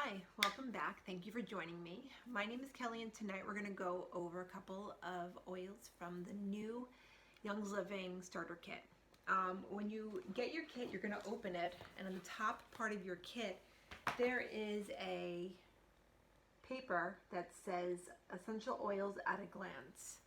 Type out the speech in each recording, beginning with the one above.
Hi, welcome back. Thank you for joining me. My name is Kelly and tonight we're going to go over a couple of oils from the new Young's Living starter kit. When you get your kit, you're going to open it, and on the top part of your kit there is a paper that says Essential Oils at a Glance.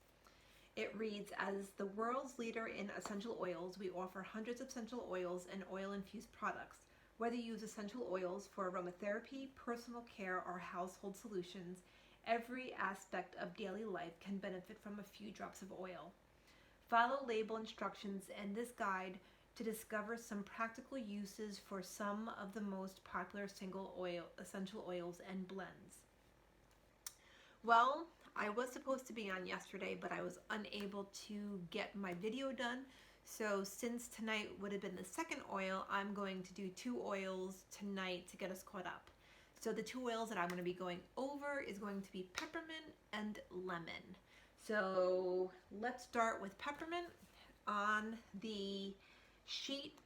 It reads, as the world's leader in essential oils, we offer hundreds of essential oils and oil-infused products. Whether you use essential oils for aromatherapy, personal care, or household solutions, every aspect of daily life can benefit from a few drops of oil. Follow label instructions and this guide to discover some practical uses for some of the most popular single oil essential oils and blends. Well, I was supposed to be on yesterday, but I was unable to get my video done. So since tonight would have been the second oil, I'm going to do two oils tonight to get us caught up. So the two oils that I'm going to be going over is going to be peppermint and lemon. So let's start with peppermint. On the sheet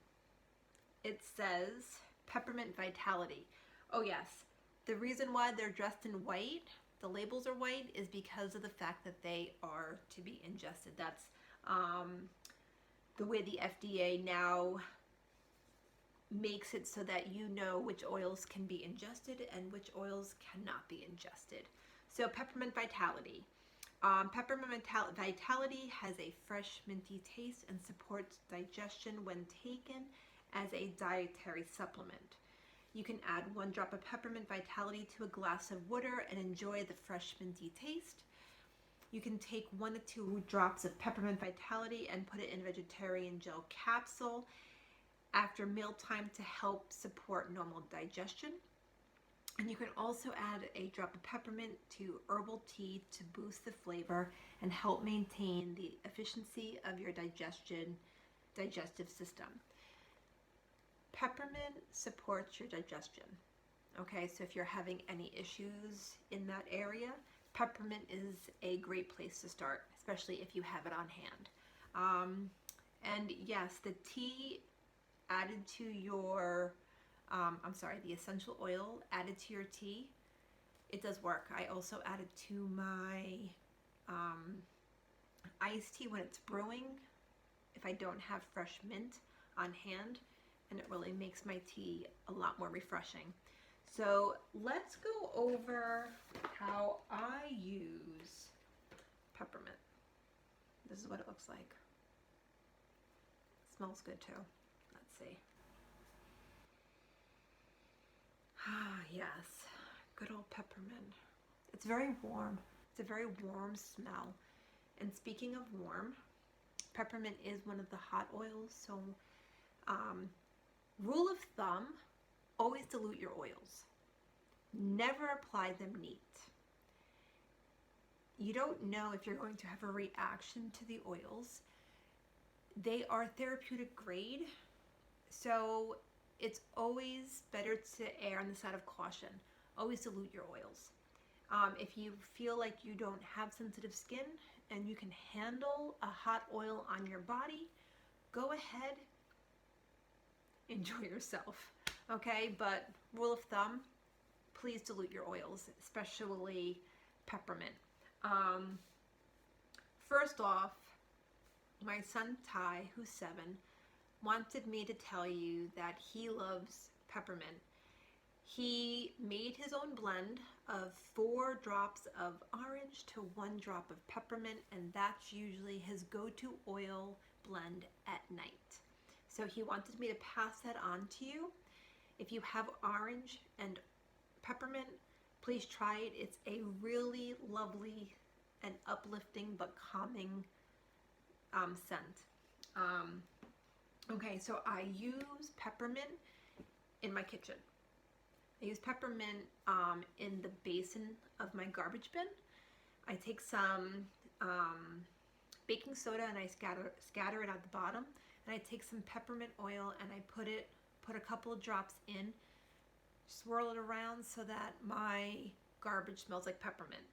it says Peppermint Vitality. Oh yes, the reason why they're dressed in white, the labels are white, is because of the fact that they are to be ingested. That's the way the FDA now makes it so that you know which oils can be ingested and which oils cannot be ingested. So Peppermint Vitality. Peppermint Vitality has a fresh minty taste and supports digestion when taken as a dietary supplement. You can add 1 drop of Peppermint Vitality to a glass of water and enjoy the fresh minty taste. You can take 1 to 2 drops of Peppermint Vitality and put it in a vegetarian gel capsule after mealtime to help support normal digestion. And you can also add a drop of peppermint to herbal tea to boost the flavor and help maintain the efficiency of your digestive system. Peppermint supports your digestion. Okay, so if you're having any issues in that area, peppermint is a great place to start, especially if you have it on hand. And yes, the tea added to your, the essential oil added to your tea, it does work. I also add it to my iced tea when it's brewing, if I don't have fresh mint on hand, and it really makes my tea a lot more refreshing. So let's go over how I use peppermint. This is what it looks like. It smells good too. Let's see. Ah, yes. Good old peppermint. It's very warm. It's a very warm smell. And speaking of warm, peppermint is one of the hot oils. So rule of thumb, always dilute your oils. Never apply them neat. You don't know if you're going to have a reaction to the oils. They are therapeutic grade, so it's always better to err on the side of caution. Always dilute your oils. If you feel like you don't have sensitive skin and you can handle a hot oil on your body, go ahead, enjoy yourself. Okay, but rule of thumb, please dilute your oils, especially peppermint. First off, my son Ty, who's 7, wanted me to tell you that he loves peppermint. He made his own blend of 4 drops of orange to 1 drop of peppermint, and that's usually his go-to oil blend at night. So he wanted me to pass that on to you. If you have orange and peppermint, please try it. It's a really lovely and uplifting but calming scent. Okay, so I use peppermint in my kitchen. I use peppermint in the basin of my garbage bin. I take some baking soda and I scatter it at the bottom, and I take some peppermint oil and I put a couple of drops in, swirl it around so that my garbage smells like peppermint.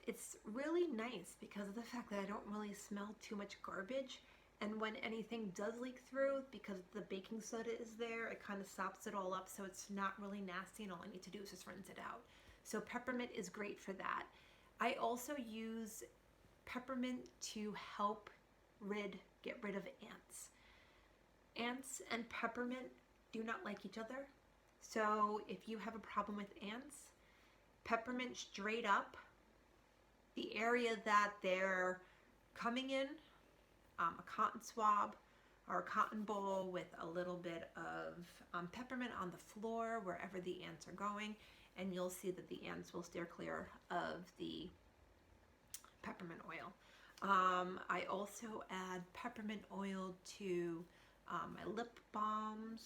It's really nice because of the fact that I don't really smell too much garbage, And when anything does leak through, because the baking soda is there, it kind of sops it all up so it's not really nasty, and all I need to do is just rinse it out. So peppermint is great for that. I also use peppermint to help get rid of ants. Ants and peppermint do not like each other. So if you have a problem with ants, peppermint straight up, the area that they're coming in, a cotton swab or a cotton bowl with a little bit of peppermint on the floor wherever the ants are going, and you'll see that the ants will steer clear of the peppermint oil. I also add peppermint oil to my lip balms,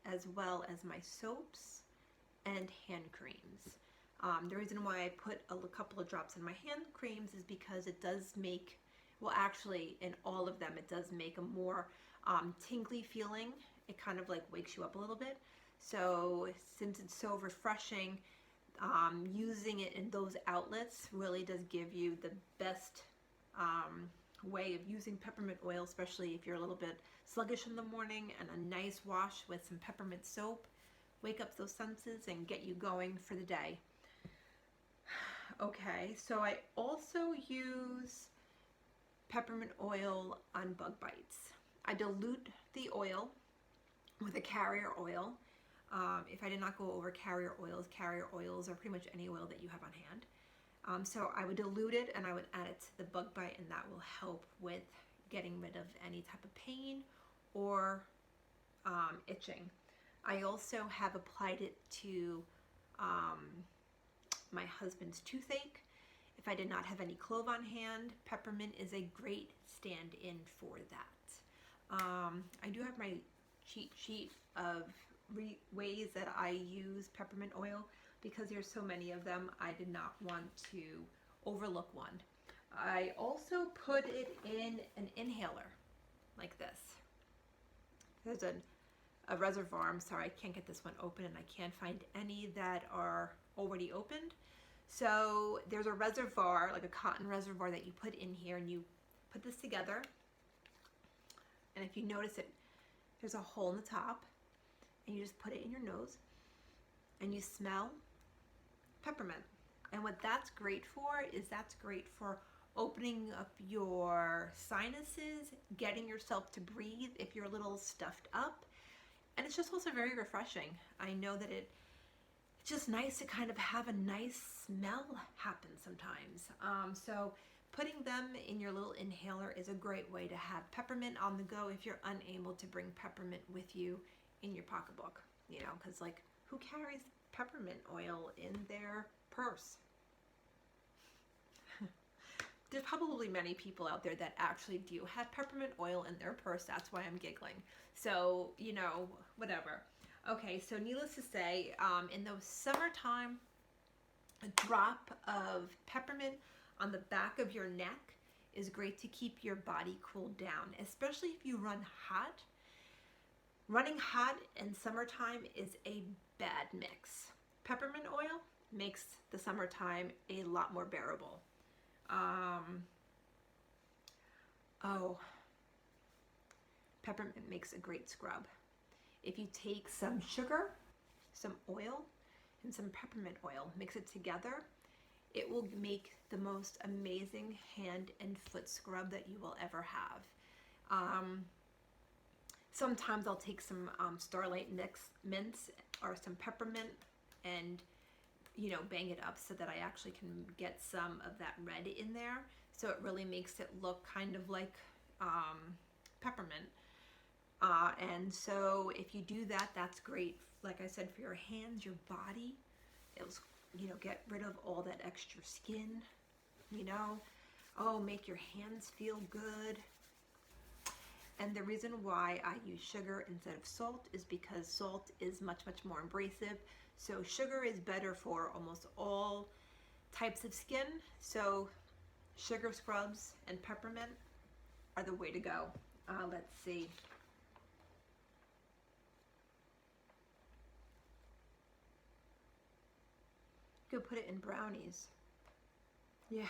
as well as my soaps and hand creams. The reason why I put a couple of drops in my hand creams is because it does make, well actually in all of them, it does make a more tingly feeling. It kind of like wakes you up a little bit. So since it's so refreshing, using it in those outlets really does give you the best way of using peppermint oil, especially if you're a little bit sluggish in the morning, and a nice wash with some peppermint soap, wake up those senses and get you going for the day. Okay, so I also use peppermint oil on bug bites. I dilute the oil with a carrier oil. If I did not go over carrier oils are pretty much any oil that you have on hand. So I would dilute it and I would add it to the bug bite, and that will help with getting rid of any type of pain or itching. I also have applied it to my husband's toothache. If I did not have any clove on hand, peppermint is a great stand-in for that. I do have my cheat sheet of ways that I use peppermint oil. Because there's so many of them, I did not want to overlook one. I also put it in an inhaler like this. There's a reservoir. I'm sorry, I can't get this one open, and I can't find any that are already opened. So there's a reservoir, like a cotton reservoir, that you put in here, and you put this together. And if you notice it, there's a hole in the top, and you just put it in your nose, and you smell peppermint. And what that's great for is that's great for opening up your sinuses, getting yourself to breathe if you're a little stuffed up. And it's just also very refreshing. I know that it's just nice to kind of have a nice smell happen sometimes. So putting them in your little inhaler is a great way to have peppermint on the go if you're unable to bring peppermint with you in your pocketbook. You know, because like, who carries peppermint oil in their purse? There's probably many people out there that actually do have peppermint oil in their purse. That's why I'm giggling. So, you know, whatever. Okay, so needless to say, in the summertime, a drop of peppermint on the back of your neck is great to keep your body cooled down, especially if you run hot. Running hot in summertime is a bad mix. Peppermint oil makes the summertime a lot more bearable. Peppermint makes a great scrub. If you take some sugar, some oil, and some peppermint oil, mix it together, it will make the most amazing hand and foot scrub that you will ever have. Sometimes I'll take some Starlight mints or some peppermint and, you know, bang it up so that I actually can get some of that red in there. So it really makes it look kind of like peppermint. And so if you do that, that's great. Like I said, for your hands, your body, it'll, you know, get rid of all that extra skin, you know. Oh, make your hands feel good. And the reason why I use sugar instead of salt is because salt is much, much more abrasive. So sugar is better for almost all types of skin. So sugar scrubs and peppermint are the way to go. Let's see. You could put it in brownies. Yeah.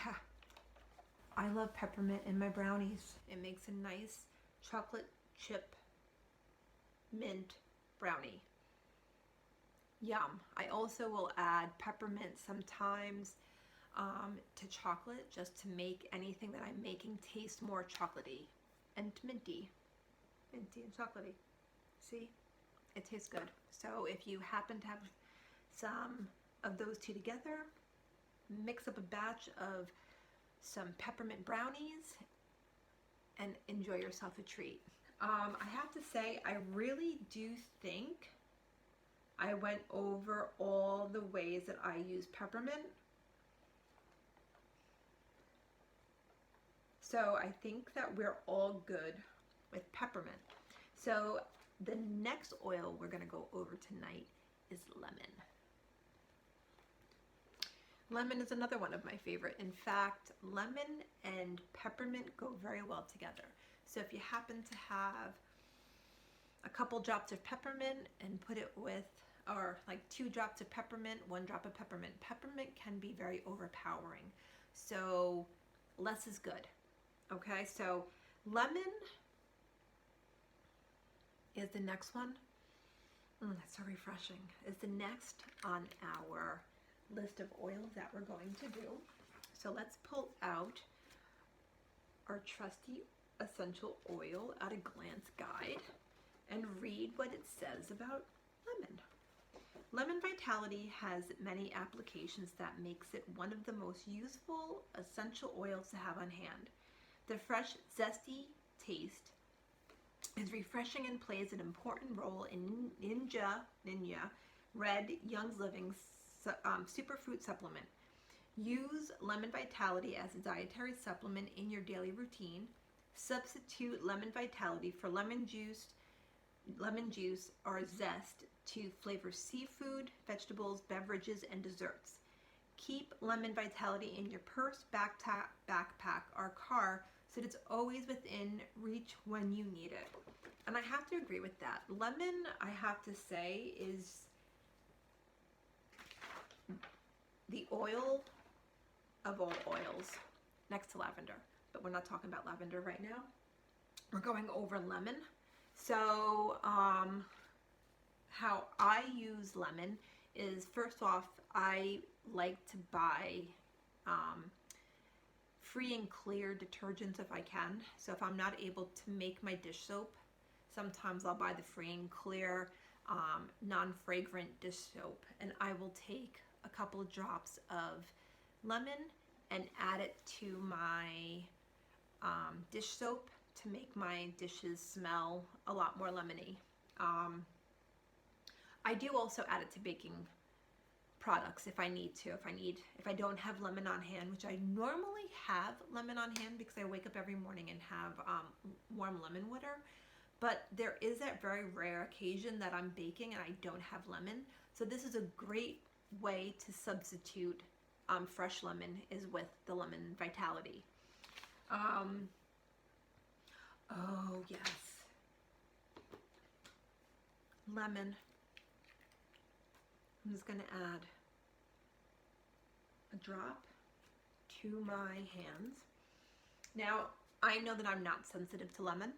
I love peppermint in my brownies. It makes a nice chocolate chip mint brownie. Yum. I also will add peppermint sometimes to chocolate, just to make anything that I'm making taste more chocolatey and minty. Minty and chocolatey. See? It tastes good. So if you happen to have some of those two together, mix up a batch of some peppermint brownies and enjoy yourself a treat. I have to say, I really do think I went over all the ways that I use peppermint. So I think that we're all good with peppermint. So the next oil we're going to go over tonight is lemon. Lemon is another one of my favorite. In fact, lemon and peppermint go very well together. So if you happen to have a couple drops of peppermint and put it with, or like 2 drops of peppermint, 1 drop of peppermint. Peppermint can be very overpowering. So less is good. Okay, so lemon is the next one. That's so refreshing. Is the next on our list of oils that we're going to do. So let's pull out our trusty essential oil at a glance guide and read what it says about lemon. Lemon Vitality has many applications that makes it one of the most useful essential oils to have on hand. The fresh, zesty taste is refreshing and plays an important role in Ninja Red Young's Living Superfruit Supplement. Use Lemon Vitality as a dietary supplement in your daily routine. Substitute Lemon Vitality for lemon juice or zest to flavor seafood, vegetables, beverages, and desserts. Keep Lemon Vitality in your purse, backpack, or car so that it's always within reach when you need it. And I have to agree with that. Lemon, I have to say, is the oil of all oils, next to lavender. But we're not talking about lavender right now. We're going over lemon. So how I use lemon is, first off, I like to buy free and clear detergents if I can. So if I'm not able to make my dish soap, sometimes I'll buy the free and clear non-fragrant dish soap, and I will take a couple of drops of lemon and add it to my dish soap to make my dishes smell a lot more lemony. I do also add it to baking products if I need to. If I don't have lemon on hand, which I normally have lemon on hand because I wake up every morning and have warm lemon water. But there is that very rare occasion that I'm baking and I don't have lemon. So this is a great way to substitute fresh lemon, is with the Lemon Vitality. Oh yes, lemon. I'm just going to add a drop to my hands. Now, I know that I'm not sensitive to lemon,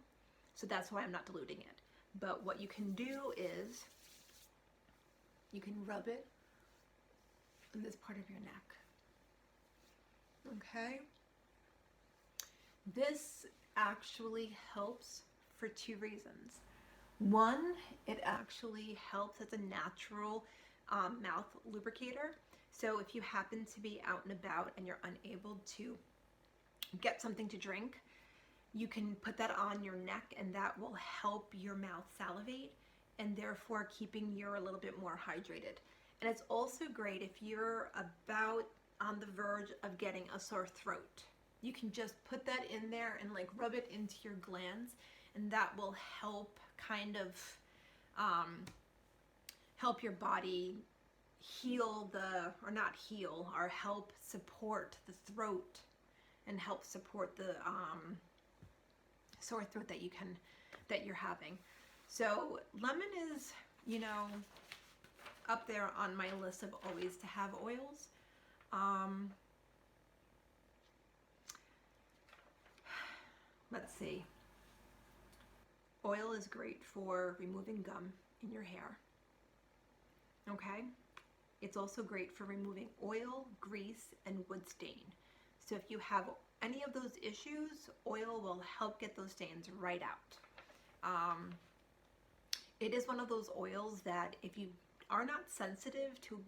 so that's why I'm not diluting it. But what you can do is you can rub it in this part of your neck. Okay? This actually helps for 2 reasons. One, it actually helps as a natural mouth lubricator. So if you happen to be out and about and you're unable to get something to drink, you can put that on your neck and that will help your mouth salivate, and therefore keeping you a little bit more hydrated. And it's also great if you're about on the verge of getting a sore throat. You can just put that in there and like rub it into your glands, and that will help kind of help your body heal or not heal, or help support the throat and help support the sore throat that you're having. So lemon is, up there on my list of always to have oils. Let's see. Oil is great for removing gum in your hair. Okay? It's also great for removing oil, grease, and wood stain. So if you have any of those issues, oil will help get those stains right out. It is one of those oils that if you are not sensitive to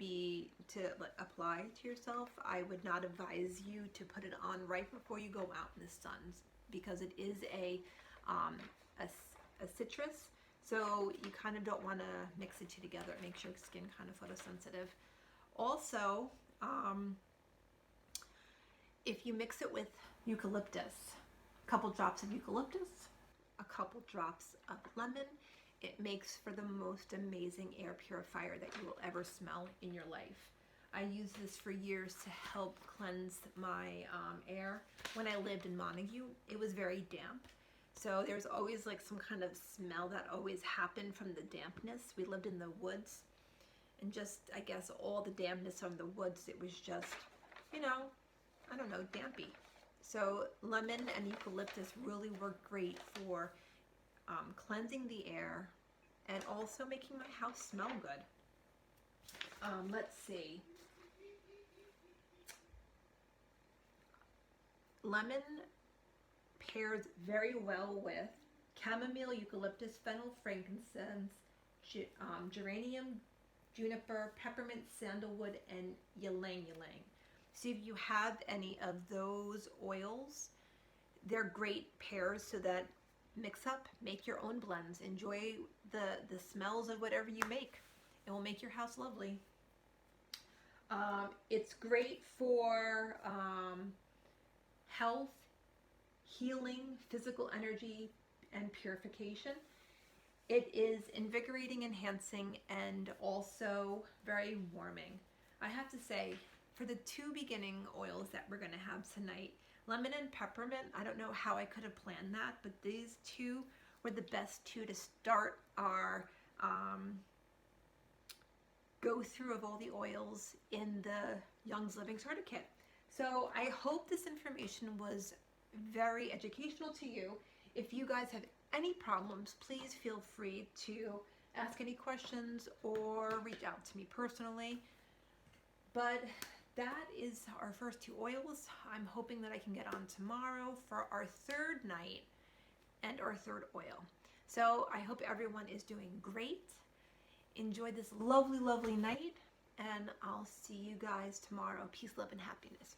apply to yourself, I would not advise you to put it on right before you go out in the sun, because it is a citrus, so you kind of don't want to mix the two together. It makes your skin kind of photosensitive. Also, if you mix it with eucalyptus, a couple drops of eucalyptus, a couple drops of lemon, it makes for the most amazing air purifier that you will ever smell in your life. I used this for years to help cleanse my air. When I lived in Montague, it was very damp. So there's always like some kind of smell that always happened from the dampness. We lived in the woods, and just, I guess, all the dampness from the woods, it was just, you know, I don't know, dampy. So lemon and eucalyptus really work great for cleansing the air and also making my house smell good. Let's see. Lemon pairs very well with chamomile, eucalyptus, fennel, frankincense, geranium, juniper, peppermint, sandalwood, and ylang ylang. So if you have any of those oils, they're great pairs, so that mix up, make your own blends, enjoy the smells of whatever you make. It will make your house lovely. It's great for health, healing, physical energy, and purification. It is invigorating, enhancing, and also very warming. I have to say, for the two beginning oils that we're going to have tonight, lemon and peppermint, I don't know how I could have planned that, but these two were the best two to start our go through of all the oils in the Young's Living Starter Kit. So I hope this information was very educational to you. If you guys have any problems, please feel free to ask any questions or reach out to me personally. But that is our first two oils. I'm hoping that I can get on tomorrow for our third night and our third oil. So I hope everyone is doing great. Enjoy this lovely, lovely night, and I'll see you guys tomorrow. Peace, love, and happiness.